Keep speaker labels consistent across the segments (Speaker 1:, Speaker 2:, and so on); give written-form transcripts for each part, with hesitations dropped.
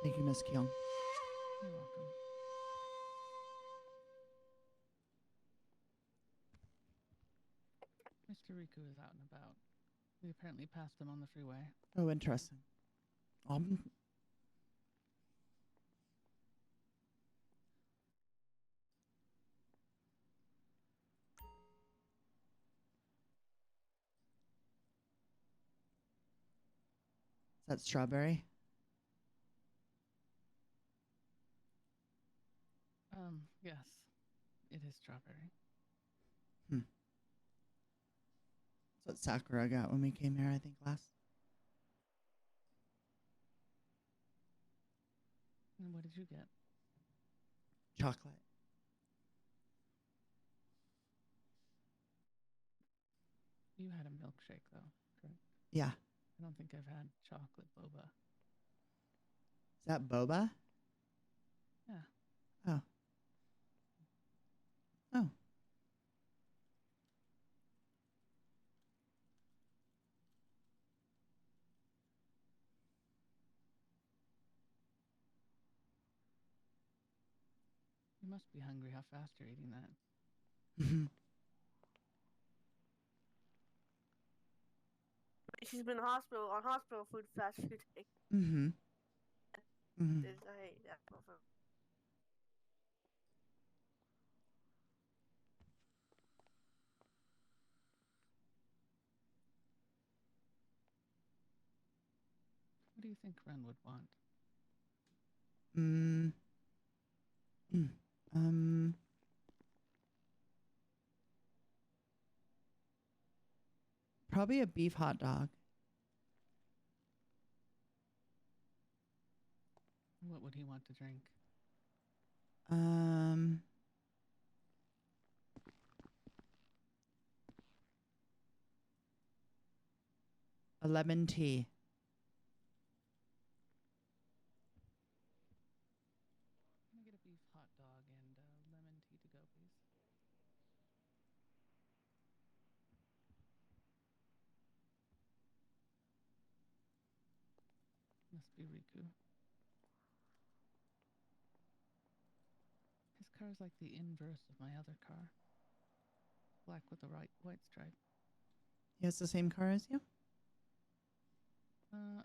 Speaker 1: Thank you, Miss Kyung.
Speaker 2: You're welcome. Mr. Riku is out and about. We apparently passed him on the freeway.
Speaker 1: Oh, interesting. Is that strawberry?
Speaker 2: Yes. It is strawberry.
Speaker 1: That's what Sakura got when we came here, I think, last.
Speaker 2: And what did you get?
Speaker 1: Chocolate.
Speaker 2: You had a milkshake, though, correct?
Speaker 1: Yeah.
Speaker 2: I don't think I've had chocolate boba.
Speaker 1: Is that boba?
Speaker 2: Yeah.
Speaker 1: Oh. Oh.
Speaker 2: You must be hungry. How fast you're eating that.
Speaker 3: She's been on hospital food fast food day.
Speaker 1: Mm-hmm. Mm-hmm.
Speaker 3: I hate that.
Speaker 2: What do you think Ren would want?
Speaker 1: Probably a beef hot dog.
Speaker 2: What would he want to drink?
Speaker 1: A lemon tea.
Speaker 2: Can I get a beef hot dog and lemon tea to go, please? Must be Riku. His car is like the inverse of my other car. Black with a white stripe.
Speaker 1: He has the same car as you?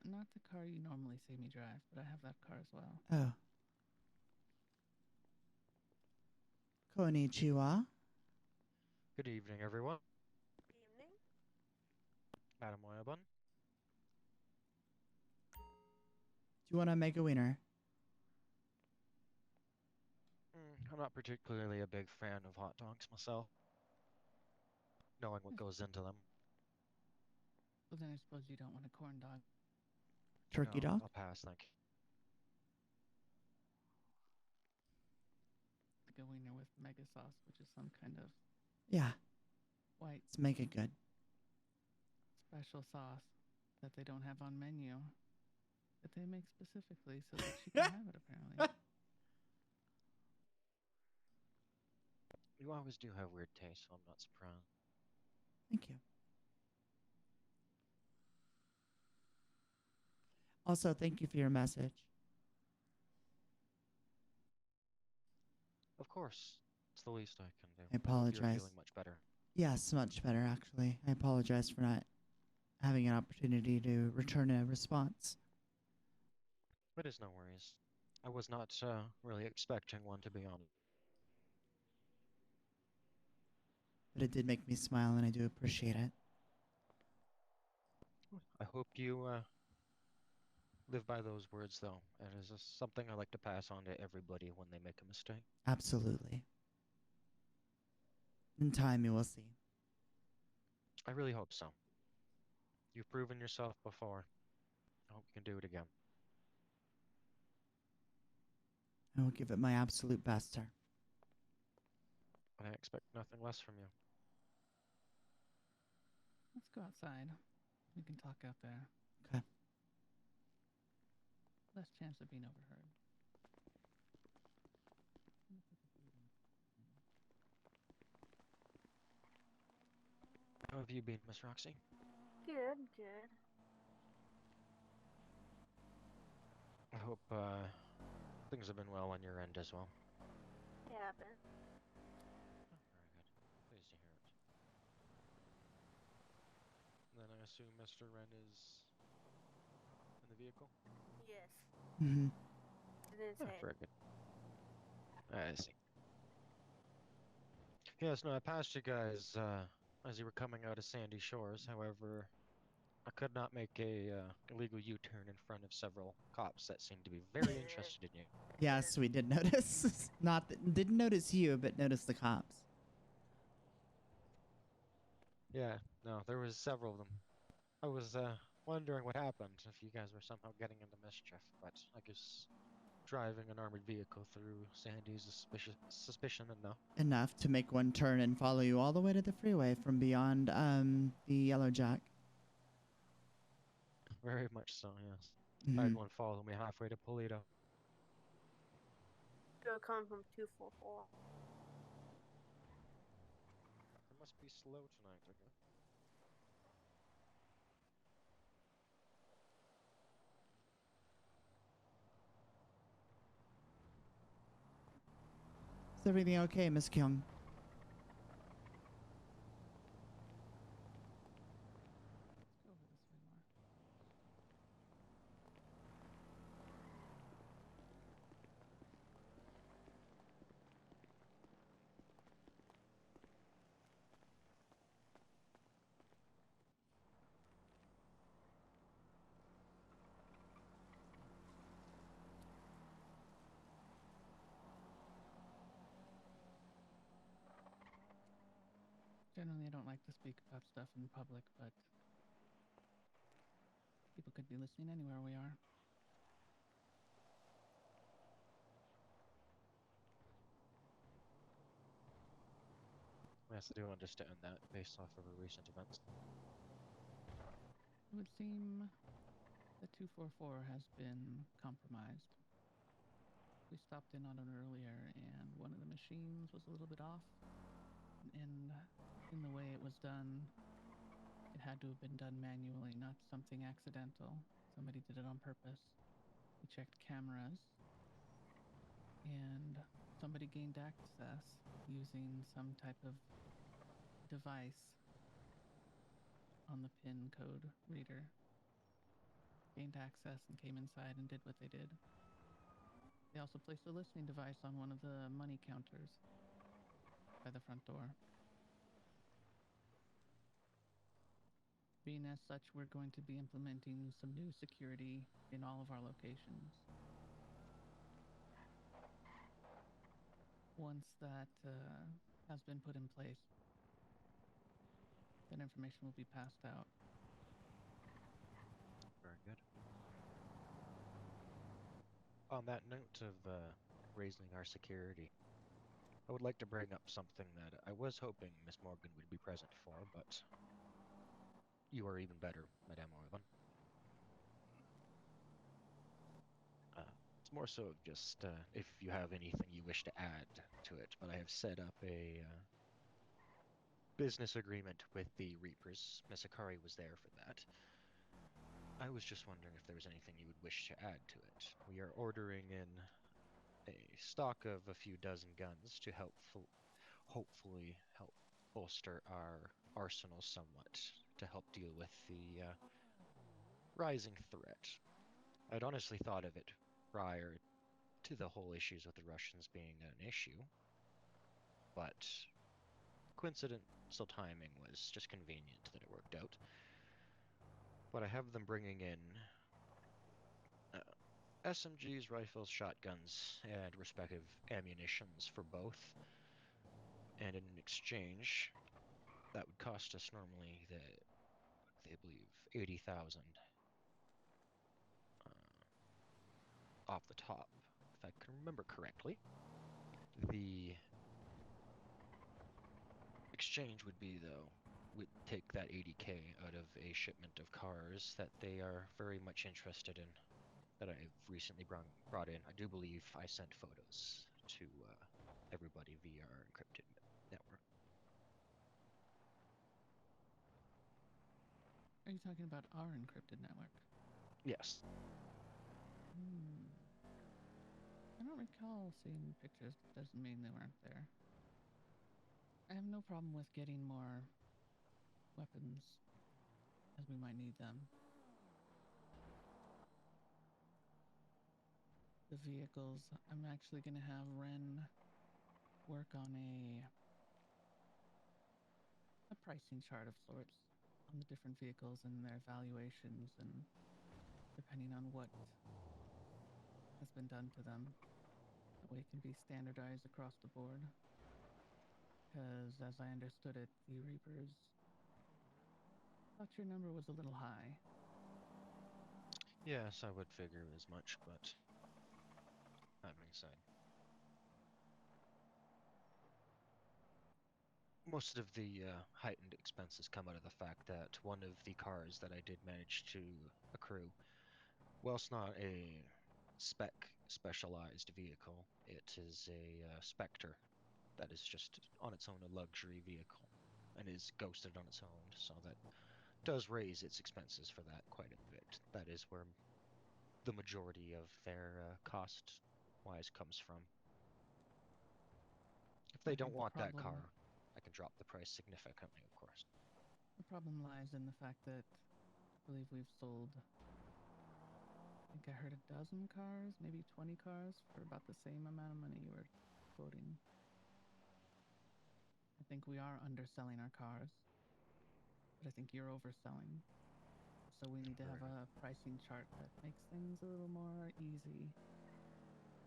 Speaker 2: Not the car you normally see me drive, but I have that car as well.
Speaker 1: Oh. Konnichiwa.
Speaker 4: Good evening, everyone.
Speaker 3: Evening.
Speaker 4: Madam Oyabun.
Speaker 1: Do you want to make a wiener?
Speaker 4: I'm not particularly a big fan of hot dogs myself, knowing what goes into them.
Speaker 2: Well, then I suppose you don't want a corn dog.
Speaker 1: Turkey
Speaker 4: No,
Speaker 1: dog?
Speaker 4: I'll pass, thank you.
Speaker 2: Like a wiener with mega sauce, which is some kind of
Speaker 1: Yeah.
Speaker 2: white
Speaker 1: Let's make it good.
Speaker 2: special sauce that they don't have on menu, that they make specifically so that she can have it, apparently.
Speaker 4: You always do have weird taste, so I'm not surprised.
Speaker 1: Thank you. Also, thank you for your message.
Speaker 4: Of course, it's the least I can do.
Speaker 1: I apologize.
Speaker 4: You're feeling much better.
Speaker 1: Yes, much better, actually. I apologize for not having an opportunity to return a response.
Speaker 4: It is no worries. I was not really expecting one, to be honest.
Speaker 1: But it did make me smile, and I do appreciate it.
Speaker 4: I hope you live by those words, though. It is something I like to pass on to everybody when they make a mistake.
Speaker 1: Absolutely. In time, you will see.
Speaker 4: I really hope so. You've proven yourself before. I hope you can do it again.
Speaker 1: I will give it my absolute best, sir.
Speaker 4: I expect nothing less from you.
Speaker 2: Let's go outside. We can talk out there.
Speaker 1: Okay.
Speaker 2: Less chance of being overheard.
Speaker 4: How have you been, Miss Roxy?
Speaker 3: Good, good.
Speaker 4: I hope things have been well on your end as well.
Speaker 3: Yeah, but
Speaker 4: Oh, very good. Pleased to hear it. Then I assume Mr. Wren is in the vehicle?
Speaker 3: yes,
Speaker 1: Mm-hmm.
Speaker 3: it didn't
Speaker 4: Ah,
Speaker 3: say.
Speaker 4: very good. I see. Yes, no, I passed you guys as you were coming out of Sandy Shores. However, I could not make a illegal U-turn in front of several cops that seemed to be very interested in you.
Speaker 1: Yes, we did notice. Not that, didn't notice you, but noticed the cops.
Speaker 4: Yeah, no, there was several of them. I was wondering what happened, if you guys were somehow getting into mischief, but I guess driving an armored vehicle through Sandy's a suspicion enough.
Speaker 1: Enough to make one turn and follow you all the way to the freeway from beyond the Yellow Jack.
Speaker 4: Very much so, yes. I
Speaker 1: Mm-hmm.
Speaker 4: had one follow me halfway to Polito.
Speaker 3: It'll come from 244.
Speaker 4: It must be slow tonight, I guess.
Speaker 1: Is everything okay, Miss Kyung?
Speaker 2: Let's go over this way more. Generally, I don't like to speak about stuff in public, but people could be listening anywhere we are.
Speaker 4: Yes, I do understand that, based off of recent events.
Speaker 2: It would seem that 244 has been compromised. We stopped in on it earlier, and one of the machines was a little bit off. And in the way it was done, it had to have been done manually, not something accidental. Somebody did it on purpose. We checked cameras, and somebody gained access using some type of device on the PIN code reader. Gained access and came inside and did what they did. They also placed a listening device on one of the money counters by the front door. Being as such, we're going to be implementing some new security in all of our locations. Once that has been put in place, that information will be passed out.
Speaker 4: Very good. On that note of raising our security, I would like to bring up something that I was hoping Miss Morgan would be present for, but you are even better, Madame Orlin. It's more so just if you have anything you wish to add to it, but I have set up a business agreement with the Reapers. Miss Hikari was there for that. I was just wondering if there was anything you would wish to add to it. We are ordering in a stock of a few dozen guns to hopefully help bolster our arsenal somewhat to help deal with the rising threat. I'd honestly thought of it prior to the whole issues with the Russians being an issue, but coincidental timing was just convenient that it worked out. But I have them bringing in SMGs, rifles, shotguns, and respective ammunitions for both. And in exchange, that would cost us normally they believe 80,000 off the top, if I can remember correctly. The exchange would be, though, would take that 80K out of a shipment of cars that they are very much interested in, that I've recently brought in. I do believe I sent photos to everybody via our encrypted network.
Speaker 2: Are you talking about our encrypted network?
Speaker 4: Yes.
Speaker 2: don't recall seeing pictures. Doesn't mean they weren't there. I have no problem with getting more weapons, as we might need them. The vehicles, I'm actually going to have Ren work on a pricing chart of sorts on the different vehicles and their valuations, and depending on what has been done to them, that way it can be standardized across the board. Because as I understood it, the Reapers thought your number was a little high.
Speaker 4: Yes, I would figure as much, but that being said, most of the heightened expenses come out of the fact that one of the cars that I did manage to accrue, whilst not a specialized vehicle, it is a Spectre that is just on its own a luxury vehicle and is ghosted on its own, so that does raise its expenses for that quite a bit. That is where the majority of their cost-wise comes from. If they don't want that car, I can drop the price significantly, of course.
Speaker 2: The problem lies in the fact that I believe we've sold, I think I heard 12 cars, maybe 20 cars for about the same amount of money you were quoting. I think we are underselling our cars, but I think you're overselling. So we need to have a pricing chart that makes things a little more easy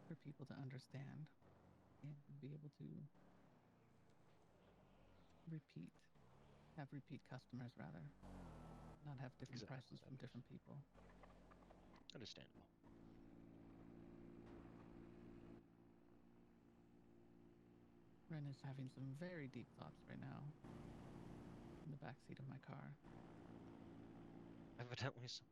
Speaker 2: for people to understand and be able to have repeat customers rather, not have different prices from different people.
Speaker 4: Understandable.
Speaker 2: Ren is having some very deep thoughts right now in the backseat of my car.
Speaker 4: Evidently so.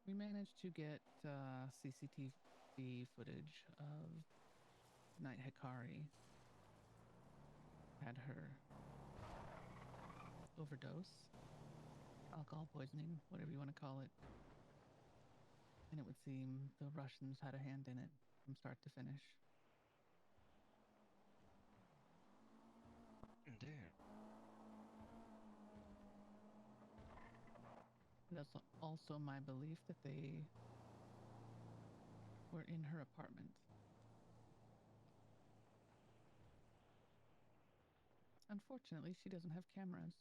Speaker 2: We managed to get CCTV footage of night Hikari had her overdose, alcohol poisoning, whatever you want to call it. And it would seem the Russians had a hand in it from start to finish.
Speaker 4: Indeed.
Speaker 2: That's also my belief that they were in her apartment. Unfortunately, she doesn't have cameras.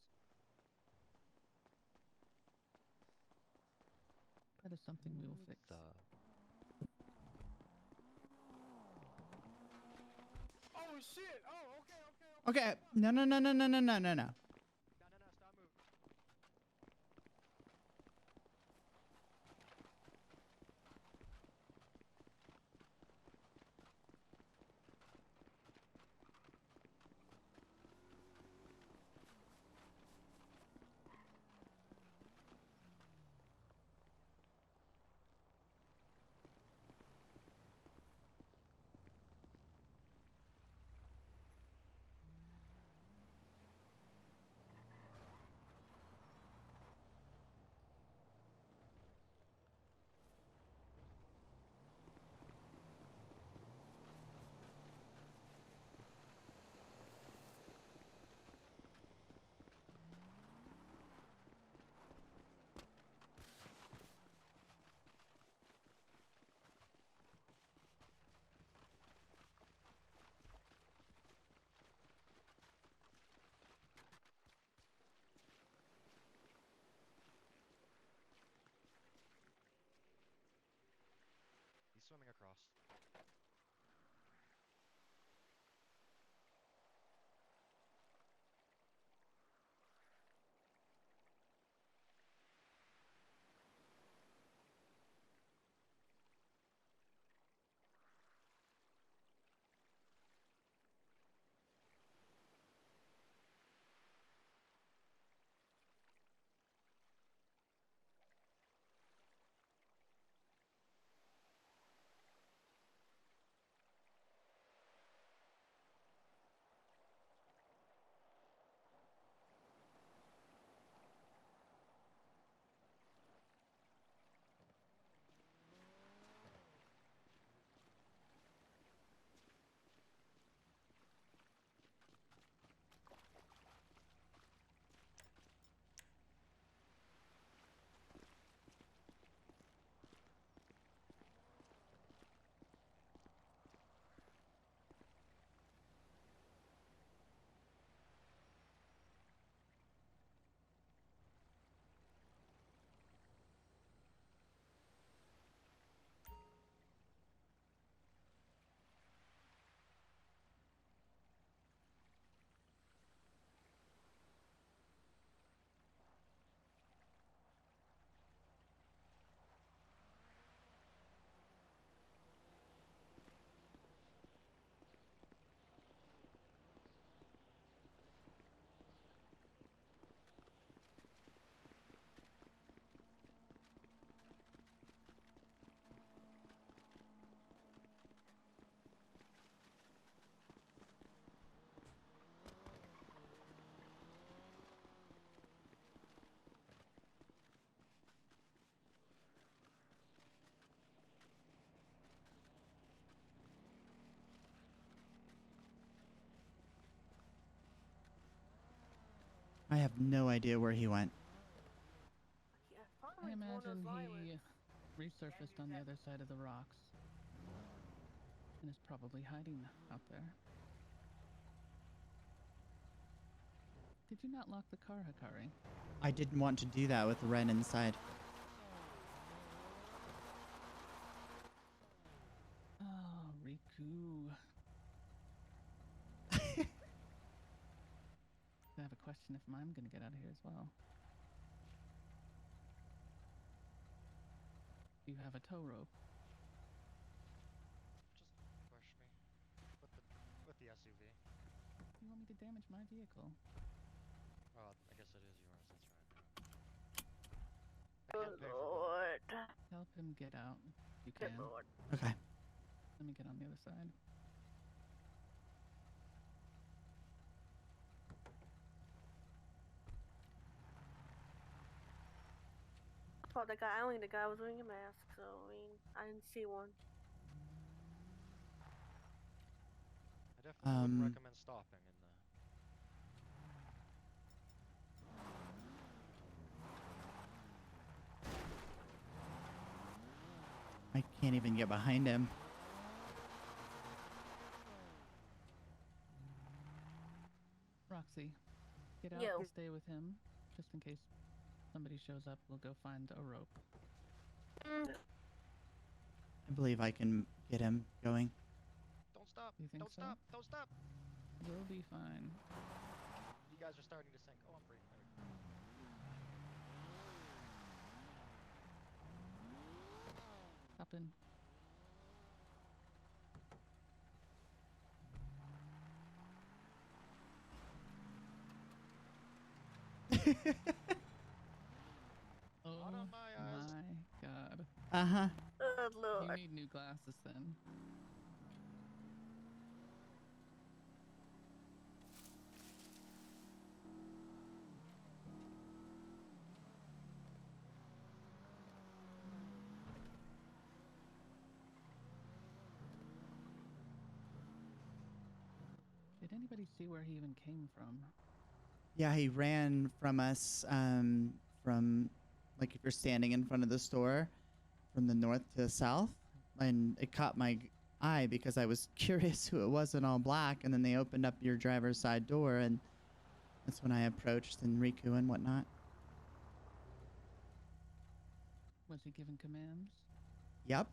Speaker 2: That is something we will fix.
Speaker 5: Oh shit! Oh, okay.
Speaker 1: Okay. No.
Speaker 4: Stop moving.
Speaker 1: I have no idea where he went.
Speaker 3: Yeah,
Speaker 2: I
Speaker 3: probably one of
Speaker 2: imagine he
Speaker 3: violence.
Speaker 2: resurfaced on the other side of the rocks and is probably hiding out there. Did you not lock the car, Hikari?
Speaker 1: I didn't want to do that with Ren inside.
Speaker 2: Oh, Riku. I have a question if I'm gonna get out of here as well. Do you have a tow rope?
Speaker 4: Just push me with the SUV.
Speaker 2: You want me to damage my vehicle?
Speaker 4: Oh, I guess it is yours. That's right. I
Speaker 3: Good
Speaker 4: can't pay for both.
Speaker 3: lord.
Speaker 2: Help him get out. You
Speaker 3: Good
Speaker 2: can.
Speaker 3: lord.
Speaker 1: Okay.
Speaker 2: Let me get on the other side.
Speaker 3: Oh, the guy. Only the guy was wearing a mask, so I mean, I didn't see one.
Speaker 4: I definitely wouldn't recommend stopping in the.
Speaker 1: I can't even get behind him.
Speaker 2: Roxy, get out
Speaker 3: Yo.
Speaker 2: and stay with him, just in case somebody shows up. We'll go find a rope.
Speaker 1: I believe I can get him going.
Speaker 4: Don't stop!
Speaker 2: You think
Speaker 4: Don't
Speaker 2: so?
Speaker 4: stop! Don't stop!
Speaker 2: We'll be fine.
Speaker 4: You guys are starting to sink. Oh, I'm free. There we go.
Speaker 2: Hop in. Oh
Speaker 4: Not on my eyes.
Speaker 2: my god.
Speaker 1: Uh-huh.
Speaker 3: Good
Speaker 2: You
Speaker 3: lord.
Speaker 2: need new glasses then. Did anybody see where he even came from?
Speaker 1: Yeah, he ran from us, from, like, if you're standing in front of the store, from the north to the south. And it caught my eye because I was curious who it was in all black. And then they opened up your driver's side door, and that's when I approached and Riku and whatnot.
Speaker 2: Was he giving commands?
Speaker 1: Yep.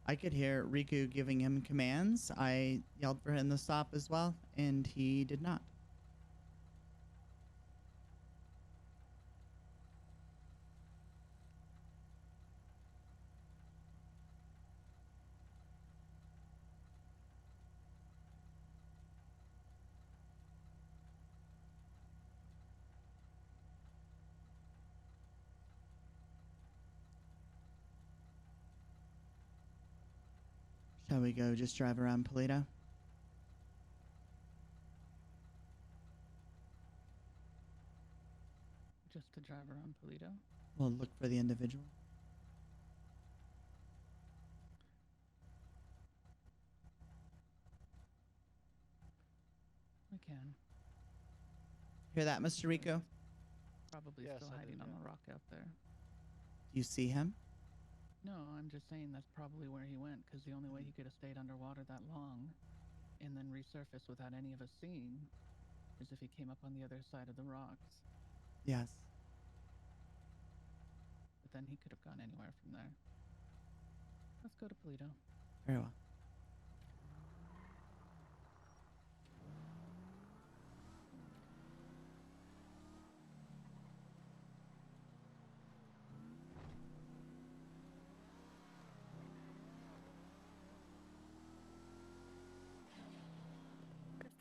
Speaker 1: I could hear Riku giving him commands. I yelled for him to stop as well, and he did not. Shall we go just drive around Polito?
Speaker 2: Just to drive around Polito?
Speaker 1: We'll look for the individual.
Speaker 2: We can.
Speaker 1: Hear that, Mr. Riku?
Speaker 2: Probably
Speaker 4: Yes,
Speaker 2: still
Speaker 4: I
Speaker 2: hiding
Speaker 4: did,
Speaker 2: on
Speaker 4: yeah.
Speaker 2: the rock out there.
Speaker 1: Do you see him?
Speaker 2: No, I'm just saying that's probably where he went, because the only way he could have stayed underwater that long and then resurfaced without any of us seeing is if he came up on the other side of the rocks.
Speaker 1: Yes.
Speaker 2: But then he could have gone anywhere from there. Let's go to Polito.
Speaker 1: Very well.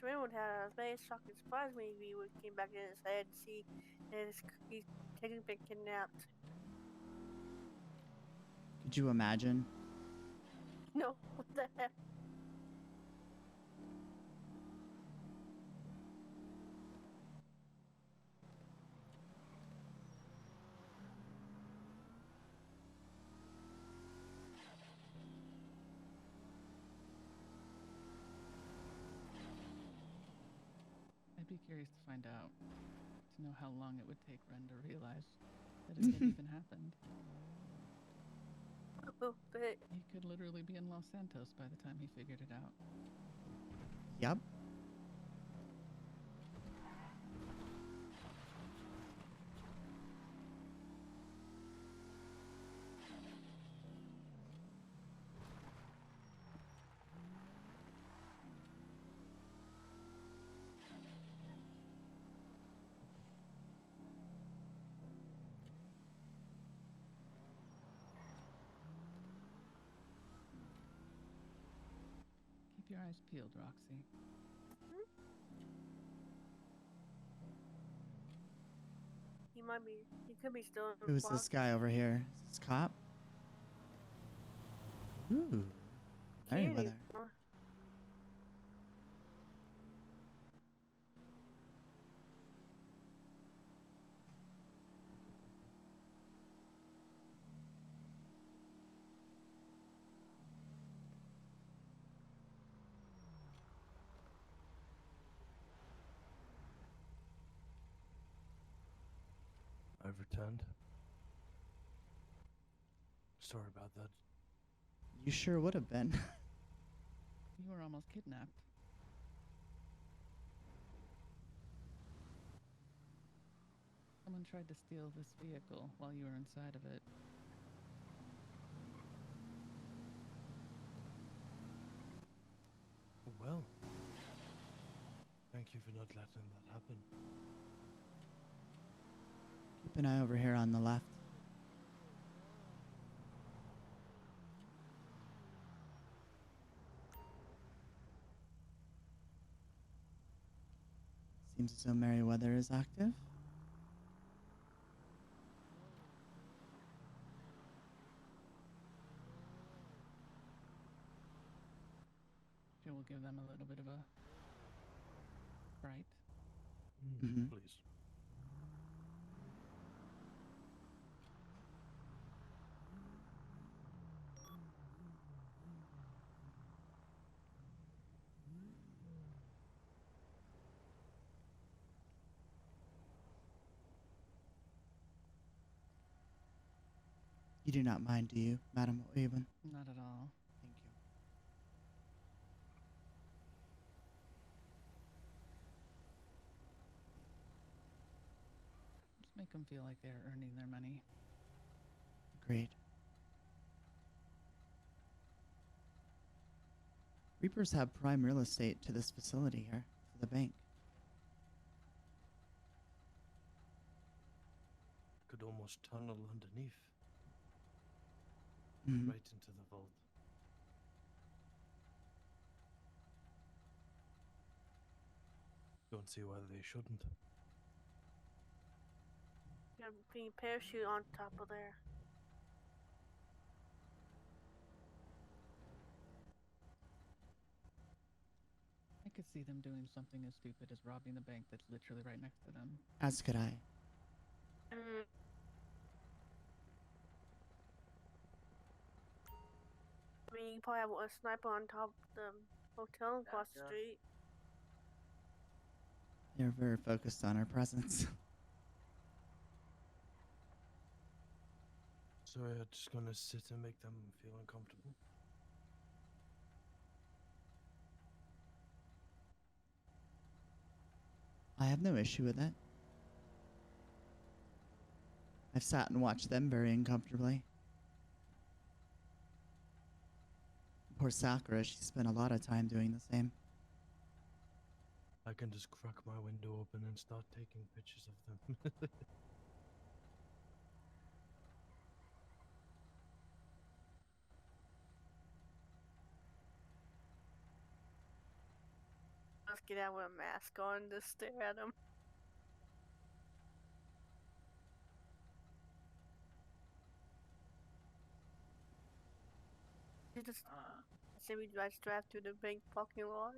Speaker 3: Mr. Raymond had a very shocking surprise when he came back in his head to see that he's been kidnapped.
Speaker 1: Could you imagine?
Speaker 3: No, what the heck?
Speaker 2: be curious to find out, to know how long it would take Ren to realize that it had even happened.
Speaker 3: Oh, but
Speaker 2: He could literally be in Los Santos by the time he figured it out.
Speaker 1: Yep.
Speaker 2: Keep your eyes peeled, Roxy.
Speaker 3: he could be still in the
Speaker 1: Who's
Speaker 3: block.
Speaker 1: this guy over here? Is this cop? Ooh. Very
Speaker 3: Cutie.
Speaker 1: weather.
Speaker 5: I've returned. Sorry about that.
Speaker 1: You sure would have been.
Speaker 2: You were almost kidnapped. Someone tried to steal this vehicle while you were inside of it.
Speaker 5: Oh, well. Thank you for not letting that happen.
Speaker 1: Keep an eye over here on the left. Seems as though Merryweather is active.
Speaker 2: She will give them a little bit of a fright.
Speaker 1: Mhm.
Speaker 5: Please.
Speaker 1: You do not mind, do you, Madam William?
Speaker 2: Not at all.
Speaker 1: Thank you.
Speaker 2: Just make them feel like they're earning their money.
Speaker 1: Agreed. Reapers have prime real estate to this facility here for the bank.
Speaker 5: Could almost tunnel underneath.
Speaker 1: Mhm.
Speaker 5: Right into the vault. Don't see why they shouldn't.
Speaker 3: Can you parachute on top of there?
Speaker 2: I could see them doing something as stupid as robbing the bank that's literally right next to them.
Speaker 1: As could I.
Speaker 3: Mm. I mean, you probably have a sniper on top of the hotel across the street.
Speaker 1: They're very focused on our presence.
Speaker 5: So you're just gonna sit and make them feel uncomfortable?
Speaker 1: I have no issue with it. I've sat and watched them very uncomfortably. Poor Sakura, she spent a lot of time doing the same.
Speaker 5: I can just crack my window open and start taking pictures of them.
Speaker 3: Let's get out with a mask on to stare at them. You just say we just drive through the bank parking lot.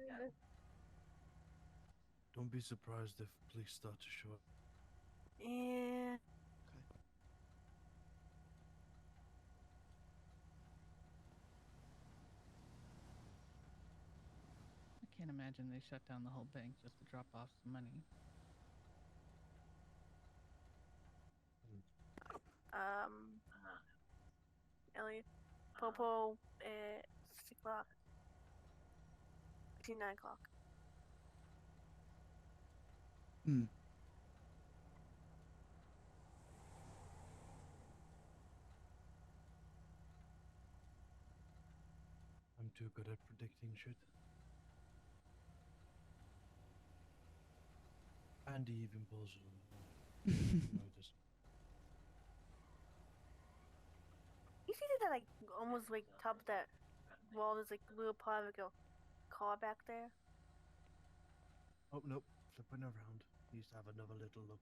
Speaker 5: Don't be surprised if police start to show up.
Speaker 3: Yeah.
Speaker 2: I can't imagine imagine they shut down the whole bank just to drop off some money.
Speaker 3: Elliot, Popo at 6 o'clock. Between 9 o'clock.
Speaker 1: Hmm.
Speaker 5: I'm too good at predicting shit. And he even pulls notice.
Speaker 3: You see that like almost like top of that wall? There's like a little part of like a car back there.
Speaker 5: Oh nope, flipping around. He used to have another little look.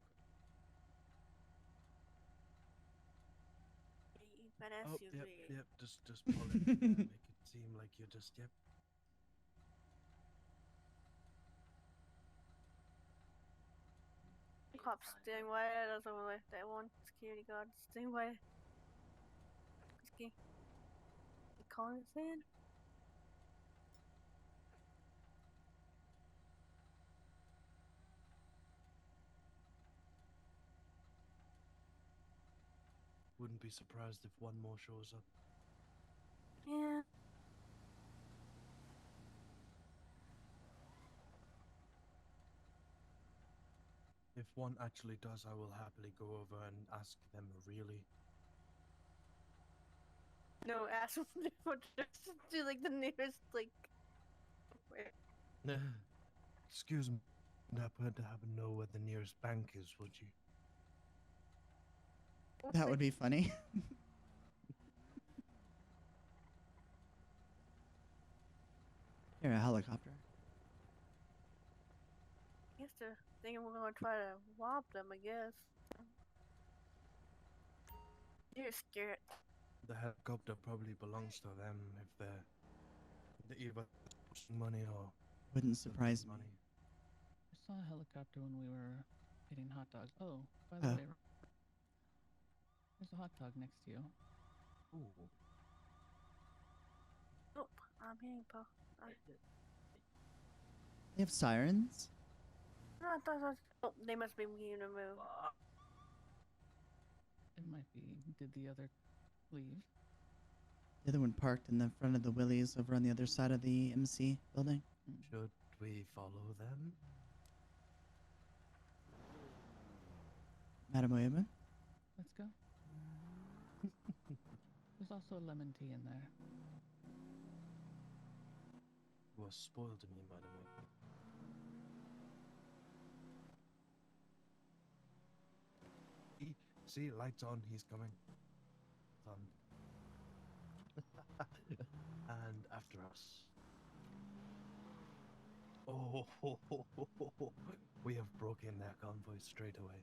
Speaker 3: An
Speaker 5: Oh,
Speaker 3: SUV.
Speaker 5: yep, just pull it. Make it seem like you're just, yep.
Speaker 3: Cop staying away. That's over there. That one security guard staying away. You calling us in?
Speaker 5: Wouldn't be surprised if one more shows up.
Speaker 3: Yeah.
Speaker 5: If one actually does, I will happily go over and ask them really.
Speaker 3: No, ask them for just to like the nearest like. Where?
Speaker 5: Excuse me, I happen to know where the nearest bank is, would you?
Speaker 1: That would be funny. You're a helicopter.
Speaker 3: I guess they're thinking we're gonna try to rob them. I guess. You're scared.
Speaker 5: The helicopter probably belongs to them if they're either money or
Speaker 1: Wouldn't surprise me.
Speaker 5: money.
Speaker 2: I saw a helicopter when we were eating hot dogs. Oh, by the way, there's a hot dog next to you.
Speaker 5: Ooh.
Speaker 3: Oh, I'm hearing Paul.
Speaker 1: They have sirens?
Speaker 3: No, I thought that was... Oh, they must be beginning to move.
Speaker 2: It might be. Did the other leave?
Speaker 1: The other one parked in the front of the Willys over on the other side of the MC building.
Speaker 5: Should we follow them?
Speaker 1: Madam Oyama?
Speaker 2: Let's go. There's also a lemon tea in there.
Speaker 5: Was spoiled to me, by the way. See, lights on, he's coming. Done. And after us. Oh, we have broken their convoy straight away.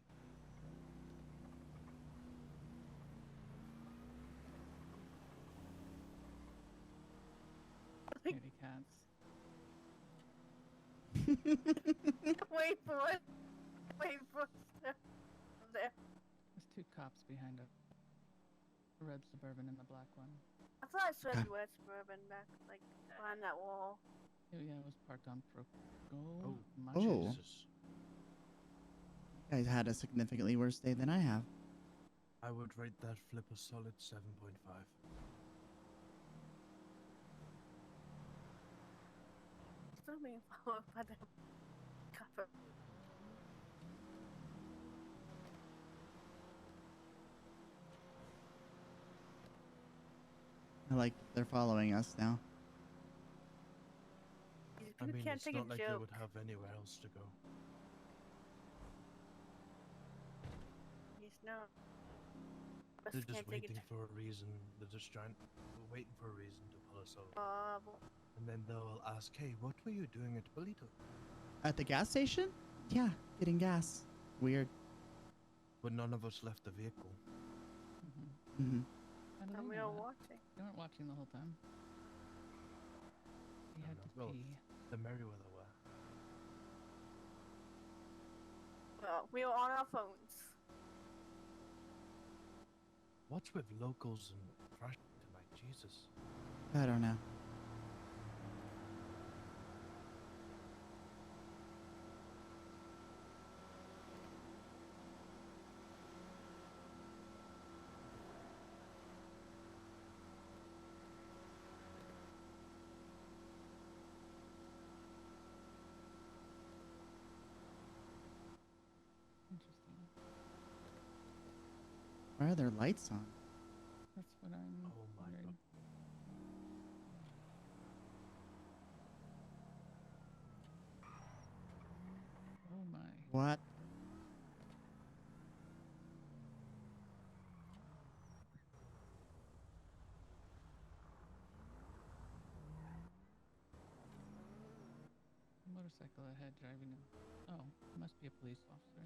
Speaker 2: Scaredy cats.
Speaker 3: Wait for it. Wait for it. There.
Speaker 2: There's two cops behind us. The red Suburban and the black one.
Speaker 3: I thought I saw the red Suburban back, like, behind that wall.
Speaker 2: Oh yeah, it was parked on Pro.
Speaker 5: Oh,
Speaker 2: my
Speaker 1: Oh.
Speaker 5: Jesus.
Speaker 1: You guys had a significantly worse day than I have.
Speaker 5: I would rate that flip a solid 7.5.
Speaker 3: Still being followed by the copper.
Speaker 1: I like that they're following us now.
Speaker 3: These
Speaker 5: I
Speaker 3: people
Speaker 5: mean,
Speaker 3: can't
Speaker 5: it's
Speaker 3: take
Speaker 5: not
Speaker 3: a
Speaker 5: like they
Speaker 3: joke.
Speaker 5: would have anywhere else to go.
Speaker 3: Yes, no.
Speaker 5: They're
Speaker 3: Can't
Speaker 5: just
Speaker 3: take
Speaker 5: waiting
Speaker 3: it.
Speaker 5: for a reason. They're just waiting for a reason to pull us over.
Speaker 3: Well,
Speaker 5: And then they'll ask, hey, what were you doing at Bolito?
Speaker 1: At the gas station? Yeah, getting gas. Weird.
Speaker 5: But none of us left the vehicle.
Speaker 1: Mm-hmm.
Speaker 2: How do they
Speaker 3: and we
Speaker 2: know
Speaker 3: are
Speaker 2: that?
Speaker 3: watching.
Speaker 2: You weren't watching the whole time. You had to
Speaker 5: Well,
Speaker 2: pee.
Speaker 5: the Merriweather were.
Speaker 3: Well, we were on our phones.
Speaker 5: What's with locals and crashing tonight? Jesus.
Speaker 1: I don't know. Why are there lights on?
Speaker 2: That's what I'm
Speaker 5: Oh my
Speaker 2: wondering.
Speaker 5: god.
Speaker 2: Oh my.
Speaker 1: What?
Speaker 2: Motorcycle ahead driving him. Oh, must be a police officer.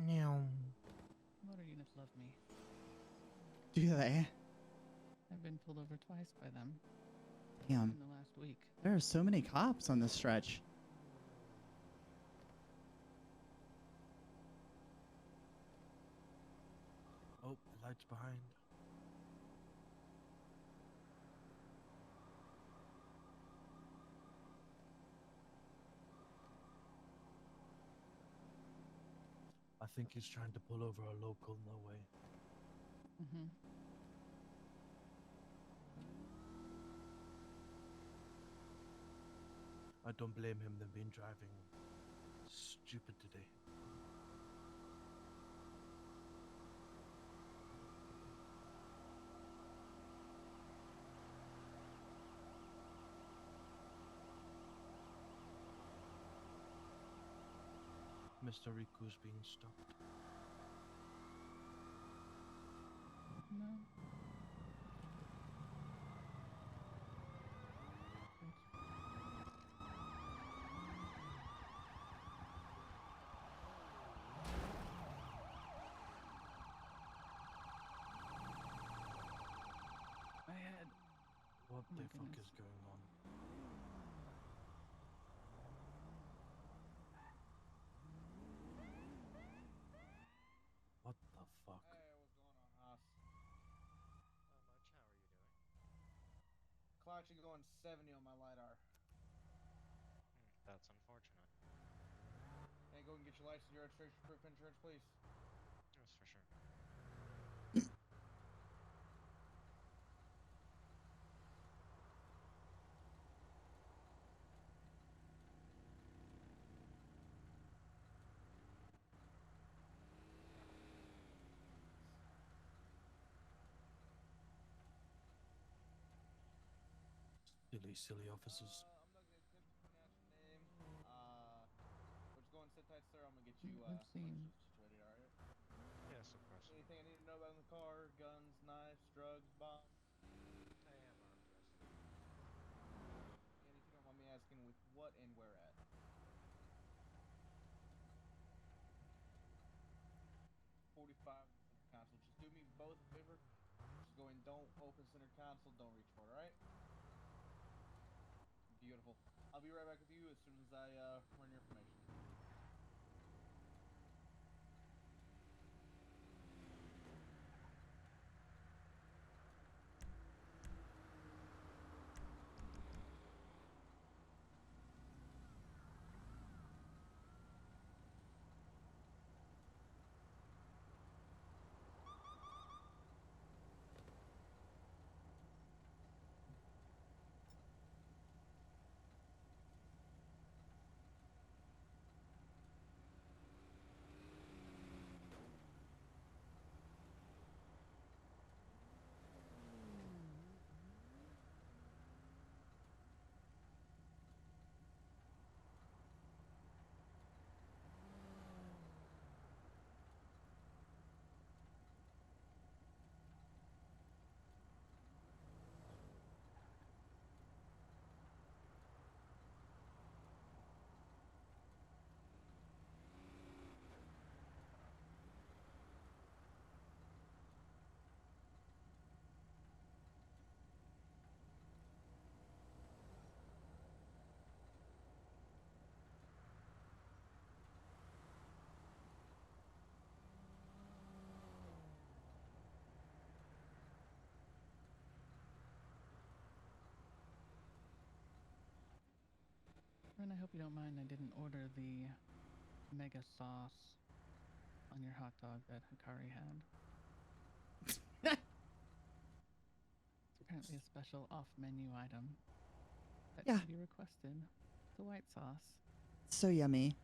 Speaker 5: No.
Speaker 2: Motor units love me.
Speaker 1: Do they?
Speaker 2: I've been pulled over twice by them
Speaker 1: Damn.
Speaker 2: in the last week.
Speaker 1: There are so many cops on this stretch.
Speaker 5: Oh, the light's behind. I think he's trying to pull over a local, no way.
Speaker 2: Mm-hmm.
Speaker 5: I don't blame him, they've been driving stupid today. Mr. Riku's being stopped.
Speaker 2: No. My head.
Speaker 5: What
Speaker 2: Oh my
Speaker 5: the fuck
Speaker 2: goodness.
Speaker 5: is going on? What the fuck?
Speaker 6: Hey, what's going on, Haas?
Speaker 4: Not much. How are you doing?
Speaker 6: Clock's going 70 on my LiDAR.
Speaker 4: That's unfortunate.
Speaker 6: Hey, go and get your license, your registration, proof of insurance, please.
Speaker 4: Yes, for sure.
Speaker 5: Silly officers.
Speaker 6: I'm not gonna attempt to pronounce your name. But just go and sit tight, sir. I'm gonna get you
Speaker 2: I've seen.
Speaker 6: situated, alright?
Speaker 4: Yes, of course.
Speaker 6: Anything I need to know about in the car? Guns, knives, drugs, bombs?
Speaker 4: I am armed, yes.
Speaker 6: And if you don't mind me asking, with what and where at? 45 center console. Just do me both a favor. Just go in, don't open center console, don't reach for it, alright? Beautiful. I'll be right back with you as soon as I run your information.
Speaker 2: And I hope you don't mind, I didn't order the mega sauce on your hot dog that Hikari had. It's apparently a special off-menu item that
Speaker 1: Yeah.
Speaker 2: can be requested. The white sauce.
Speaker 1: So yummy.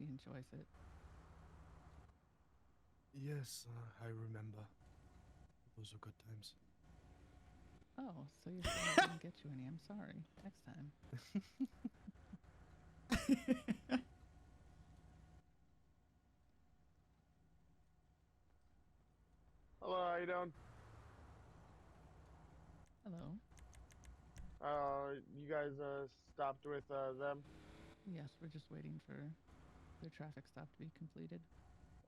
Speaker 2: she enjoys it.
Speaker 5: Yes, I remember. Those were good times.
Speaker 2: Oh, so you're saying I didn't get you any? I'm sorry. Next time.
Speaker 7: Hello, how you doing?
Speaker 2: Hello.
Speaker 7: You guys stopped with them?
Speaker 2: Yes, we're just waiting for their traffic stop to be completed.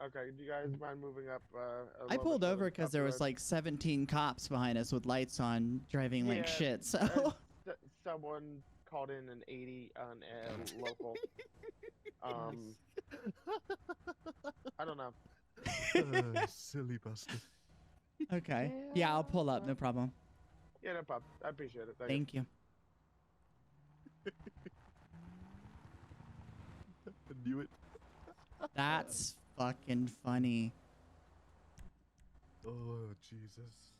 Speaker 7: Okay, do you guys mind moving up? A
Speaker 1: I
Speaker 7: little
Speaker 1: pulled
Speaker 7: bit
Speaker 1: over
Speaker 7: further
Speaker 1: because
Speaker 7: up
Speaker 1: there
Speaker 7: the
Speaker 1: was
Speaker 7: road?
Speaker 1: like 17 cops behind us with lights on, driving like
Speaker 7: Yeah,
Speaker 1: shit. So
Speaker 7: someone called in an 80 on a local. I don't know.
Speaker 5: Silly bastard.
Speaker 1: okay, yeah, I'll pull up, no problem.
Speaker 7: Yeah, no problem. I appreciate it.
Speaker 1: Thank you.
Speaker 5: I knew it.
Speaker 1: That's fucking funny.
Speaker 5: Oh, Jesus.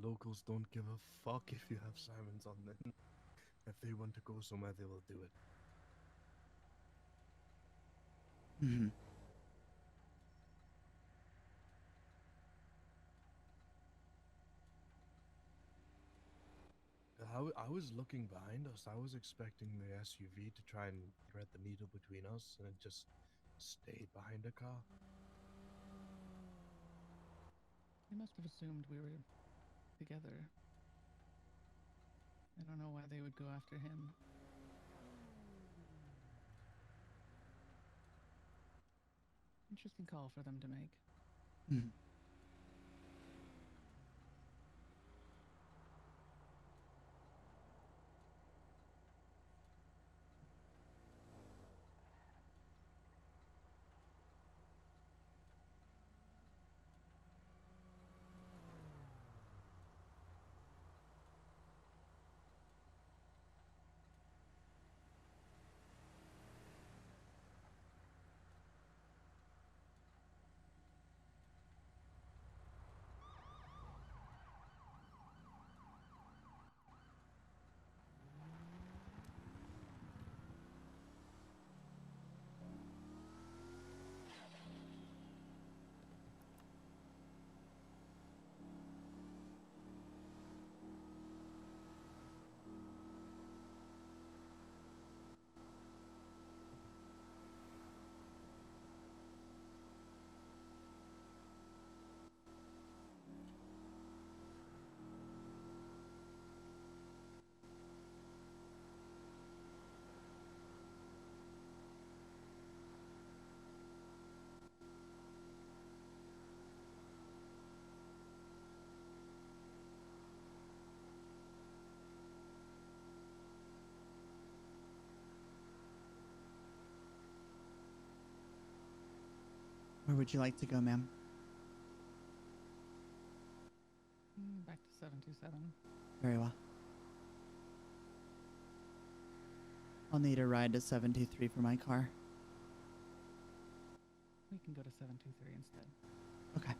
Speaker 5: Locals don't give a fuck if you have sirens on them. If they want to go somewhere, they will do it.
Speaker 1: Mhm.
Speaker 5: I was looking behind us. I was expecting the SUV to try and thread the needle between us, and it just stayed behind a car.
Speaker 2: They must have assumed we were together. I don't know why they would go after him. Interesting call for them to make.
Speaker 1: Mhm. Where would you like to go, ma'am?
Speaker 2: Back to 727.
Speaker 1: Very well. I'll need a ride to 723 for my car.
Speaker 2: We can go to 723 instead.
Speaker 1: Okay.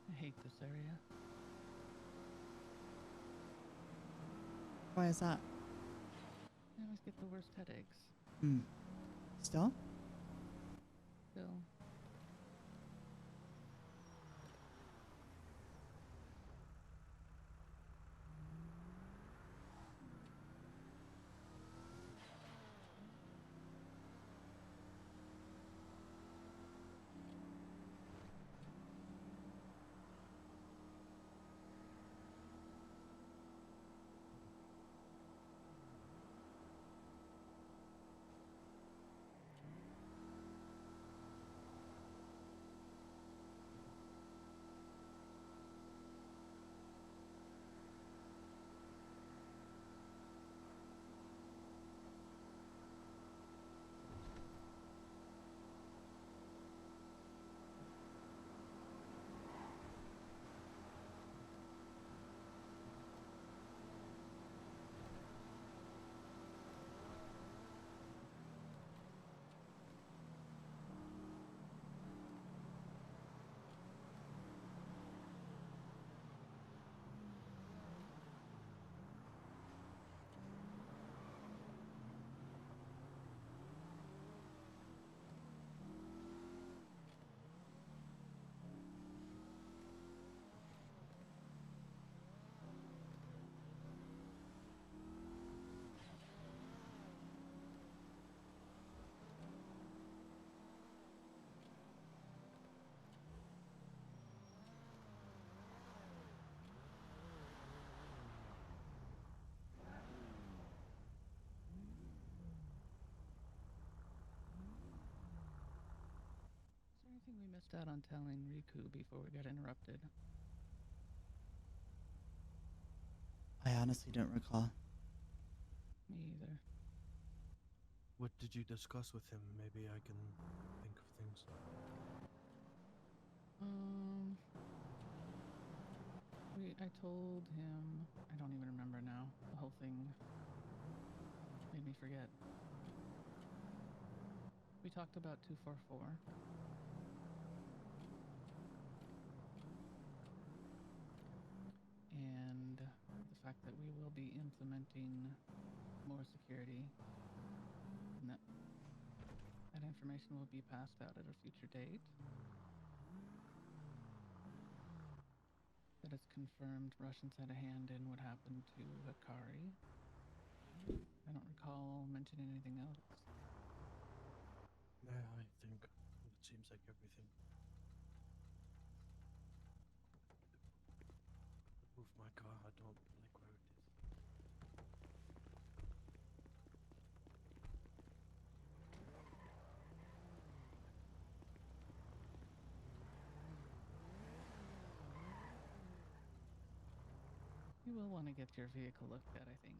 Speaker 2: I hate this area.
Speaker 1: Why is that?
Speaker 2: I always get the worst headaches.
Speaker 1: Hmm. Still?
Speaker 2: missed out on telling Riku before we got interrupted.
Speaker 1: I honestly don't recall.
Speaker 2: Me either.
Speaker 5: What did you discuss with him? Maybe I can think of things.
Speaker 2: I told him, I don't even remember now. The whole thing made me forget. We talked about 244. And the fact that we will be implementing more security. And that information will be passed out at a future date. That it's confirmed Russians had a hand in what happened to Hikari. I don't recall mentioning anything else.
Speaker 5: Yeah, I think it seems like everything. Move my car, I don't like where it is.
Speaker 2: You will want to get your vehicle looked at, I think.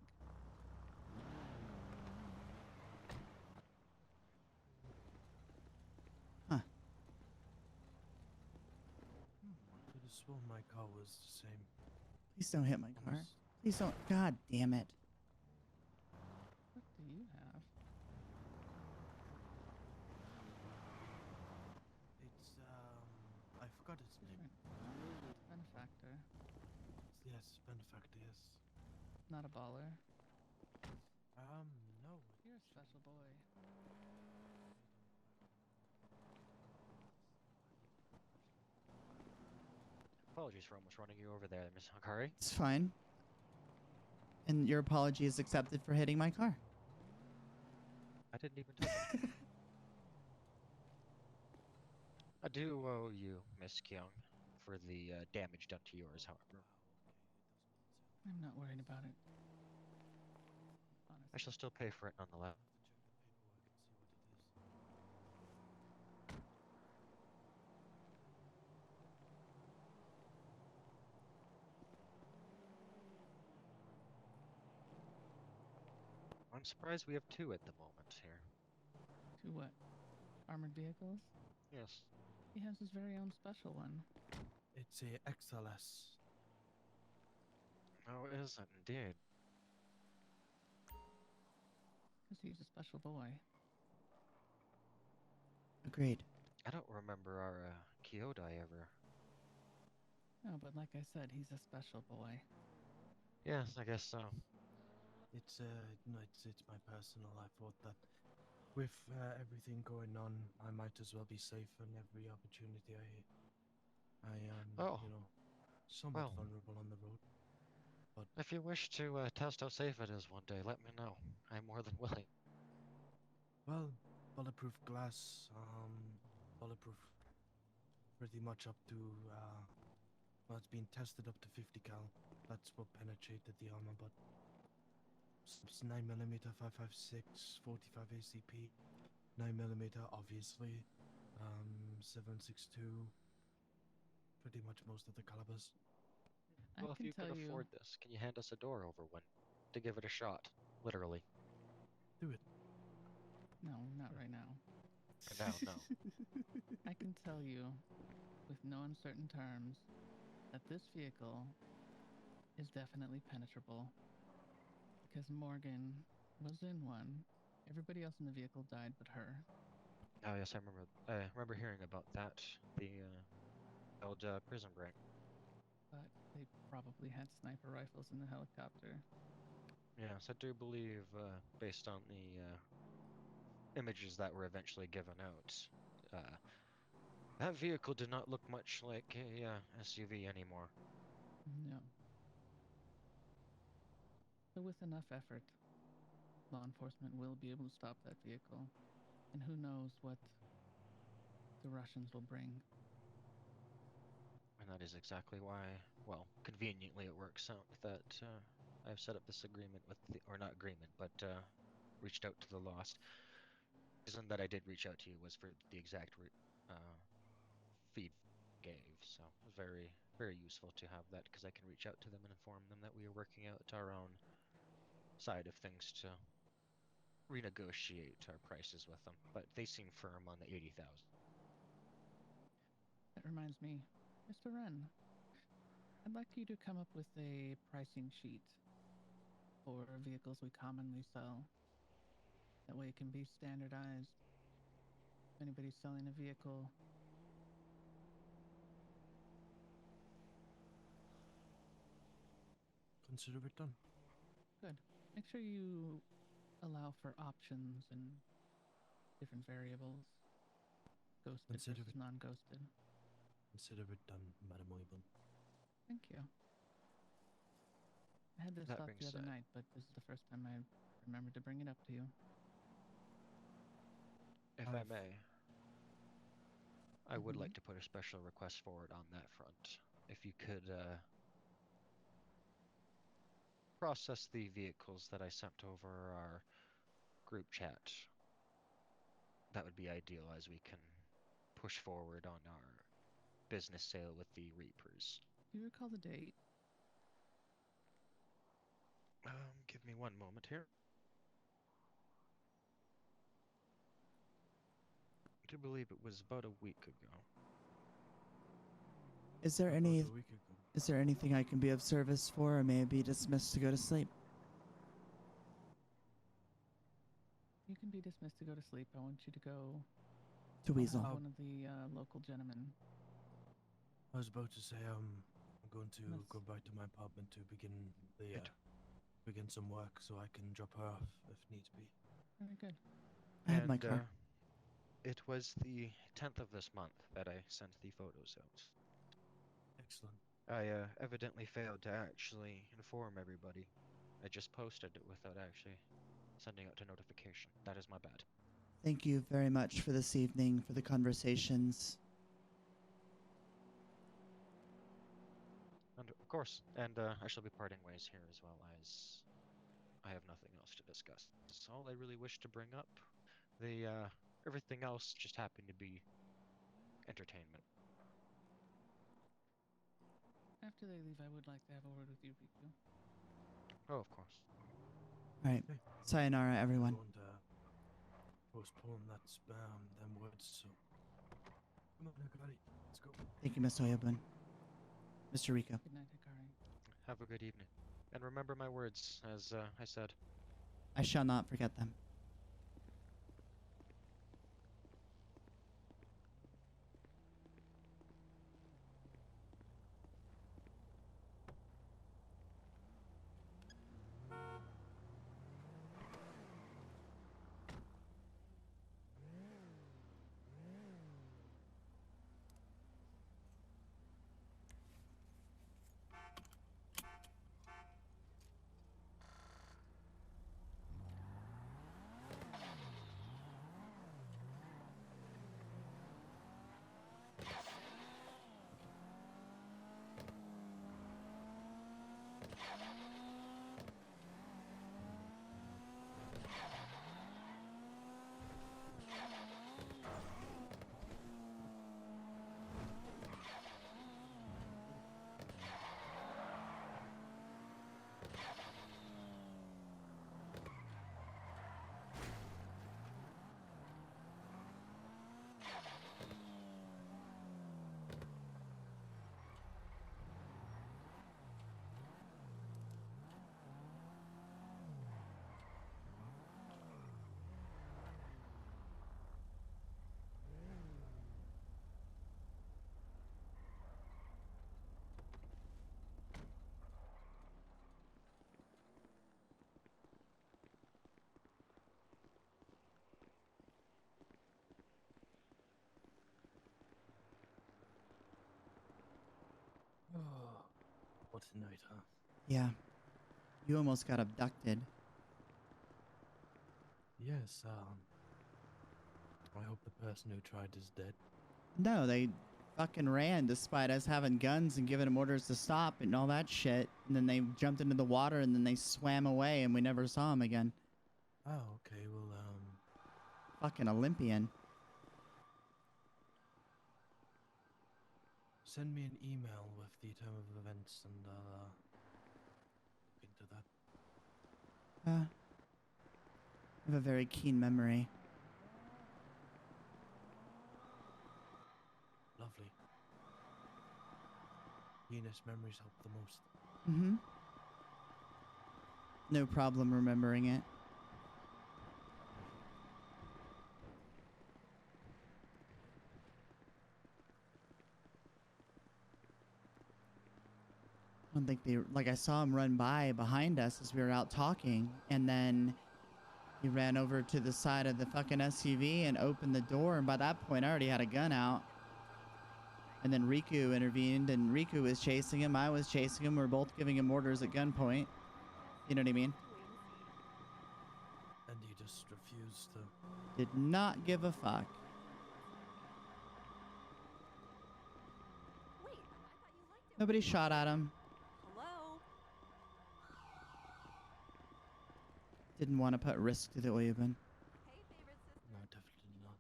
Speaker 1: Huh.
Speaker 5: I could have sworn my car was the same.
Speaker 1: Please don't hit my car.
Speaker 5: Almost.
Speaker 1: Please don't. God damn it.
Speaker 2: What do you have?
Speaker 5: It's I forgot its name.
Speaker 2: Benefactor.
Speaker 5: Yes, benefactor, yes.
Speaker 2: Not a baller.
Speaker 5: No.
Speaker 2: You're a special boy.
Speaker 4: Apologies for almost running you over there, Miss Hikari.
Speaker 1: It's fine. And your apology is accepted for hitting my car.
Speaker 4: I didn't even touch it. I do owe you, Miss Kyung, for the damage done to yours, however.
Speaker 2: I'm not worried about it. Honestly.
Speaker 4: I shall still pay for it nonetheless. I'm surprised we have two at the moment here.
Speaker 2: To what? Armored vehicles?
Speaker 4: Yes.
Speaker 2: He has his very own special one.
Speaker 5: It's a XLS.
Speaker 4: Oh, is it indeed?
Speaker 2: Because he's a special boy.
Speaker 1: Agreed.
Speaker 4: I don't remember our Kyodai ever.
Speaker 2: No, but like I said, he's a special boy.
Speaker 4: Yes, I guess so.
Speaker 5: It's no, it's my personal. I thought that with everything going on, I might as well be safe in every opportunity I am,
Speaker 4: Oh,
Speaker 5: you know, somewhat
Speaker 4: well.
Speaker 5: vulnerable on the road. But
Speaker 4: If you wish to test how safe it is one day, let me know. I'm more than willing.
Speaker 5: well, bulletproof glass, bulletproof, pretty much up to well, it's been tested up to 50 cal. That's what penetrated the armor, but it's 9mm 5.56, 45 ACP, 9mm obviously, 7.62, pretty much most of the calibers.
Speaker 4: Well,
Speaker 2: I
Speaker 4: if
Speaker 2: can
Speaker 4: you
Speaker 2: tell
Speaker 4: can
Speaker 2: you.
Speaker 4: afford this, can you hand us a door over one to give it a shot? Literally.
Speaker 5: Do it.
Speaker 2: No, not right now.
Speaker 4: No, no.
Speaker 2: I can tell you, with no uncertain terms, that this vehicle is definitely penetrable. Because Morgan was in one. Everybody else in the vehicle died but her.
Speaker 4: Oh yes, I remember. I remember hearing about that. The old prison break.
Speaker 2: But they probably had sniper rifles in the helicopter.
Speaker 4: Yes, I do believe, based on the images that were eventually given out, that vehicle did not look much like a SUV anymore.
Speaker 2: No. So with enough effort, law enforcement will be able to stop that vehicle. And who knows what the Russians will bring.
Speaker 4: And that is exactly why, well, conveniently it works out that I've set up this agreement with the, or not agreement, but reached out to the Lost. The reason that I did reach out to you was for the exact very, very useful to have that because I can reach out to them and inform them that we are working out our own side of things to renegotiate our prices with them. But they seem firm on the 80,000.
Speaker 2: That reminds me, Mr. Wren, I'd like you to come up with a pricing sheet for vehicles we commonly sell. That way it can be standardized. If anybody's selling a vehicle,
Speaker 5: Consider it done.
Speaker 2: good. Make sure you allow for options and different variables. Ghosted
Speaker 5: Consider
Speaker 2: versus
Speaker 5: it-
Speaker 2: non-ghosted.
Speaker 5: Consider it done, Madam Oibon.
Speaker 2: Thank you. I had this
Speaker 4: That
Speaker 2: thought
Speaker 4: being
Speaker 2: the other
Speaker 4: said-
Speaker 2: night, but this is the first time I remembered to bring it up to you.
Speaker 4: If I
Speaker 5: I've-
Speaker 4: may, I would
Speaker 2: Mhm.
Speaker 4: like to put a special request forward on that front. If you could process the vehicles that I sent over our group chat, that would be ideal as we can push forward on our business sale with the Reapers.
Speaker 2: Do you recall the date?
Speaker 4: Give me one moment here. I do believe it was about a week ago.
Speaker 1: Is there
Speaker 5: About
Speaker 1: any?
Speaker 5: a week ago.
Speaker 1: Is there anything I can be of service for, or may I be dismissed to go to sleep?
Speaker 2: You can be dismissed to go to sleep. I want you to go
Speaker 1: To Weasel.
Speaker 2: have one of the local gentlemen.
Speaker 5: I was about to say, I'm going to
Speaker 2: Let's-
Speaker 5: go back to my apartment to begin the
Speaker 4: It-
Speaker 5: begin some work, so I can drop her off if needs be.
Speaker 2: Very good.
Speaker 1: I have my
Speaker 4: And,
Speaker 1: car.
Speaker 4: it was the 10th of this month that I sent the photos out.
Speaker 5: Excellent.
Speaker 4: I evidently failed to actually inform everybody. I just posted it without actually sending out a notification. That is my bad.
Speaker 1: Thank you very much for this evening, for the conversations.
Speaker 4: And of course, and I shall be parting ways here as well as I have nothing else to discuss. That's all I really wish to bring up. The everything else just happened to be entertainment.
Speaker 2: After they leave, I would like to have a word with you, Riku.
Speaker 4: Oh, of course.
Speaker 1: All right.
Speaker 5: Okay.
Speaker 1: Sayonara, everyone.
Speaker 5: I won't postpone them words, so come on, Hikari, let's go.
Speaker 1: Thank you, Miss Oyabun. Mr. Rico.
Speaker 2: Good night, Hikari.
Speaker 4: Have a good evening. And remember my words, as I said.
Speaker 1: I shall not forget them.
Speaker 5: Oh, what a night, huh?
Speaker 1: Yeah. You almost got abducted.
Speaker 5: Yes, I hope the person who tried is dead.
Speaker 1: No, they fucking ran despite us having guns and giving them orders to stop and all that shit. And then they jumped into the water and then they swam away and we never saw them again.
Speaker 5: Oh, okay, well,
Speaker 1: Fucking Olympian.
Speaker 5: send me an email with the time of events and I'll look into that.
Speaker 1: I have a very keen memory.
Speaker 5: Lovely. Venus memories help the most.
Speaker 1: Mm-hmm. No problem remembering it. I don't think they, like, I saw him run by behind us as we were out talking, and then he ran over to the side of the fucking SUV and opened the door, and by that point I already had a gun out. And then Riku intervened, and Riku was chasing him, I was chasing him, we're both giving him orders at gunpoint. You know what I mean?
Speaker 5: And you just refused to.
Speaker 1: Did not give a fuck.
Speaker 8: Wait, I thought you liked it.
Speaker 1: Nobody shot at him.
Speaker 8: Hello?
Speaker 1: Didn't want to put risk to the Oyuban.
Speaker 8: Hey, favorite sister.
Speaker 5: No, definitely not.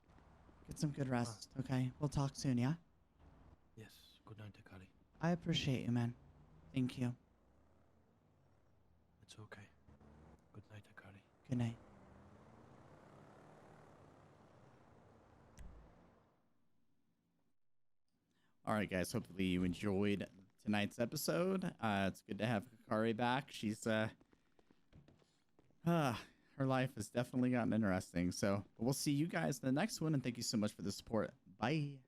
Speaker 1: Get some good rest, okay? We'll talk soon, yeah?
Speaker 5: Yes. Good night, Hikari.
Speaker 1: I appreciate you, man. Thank you.
Speaker 5: It's okay. Good night, Hikari.
Speaker 1: Good night. All right, guys. Hopefully you enjoyed tonight's episode. It's good to have Hikari back. She's her life has definitely gotten interesting. So we'll see you guys in the next one, and thank you so much for the support. Bye.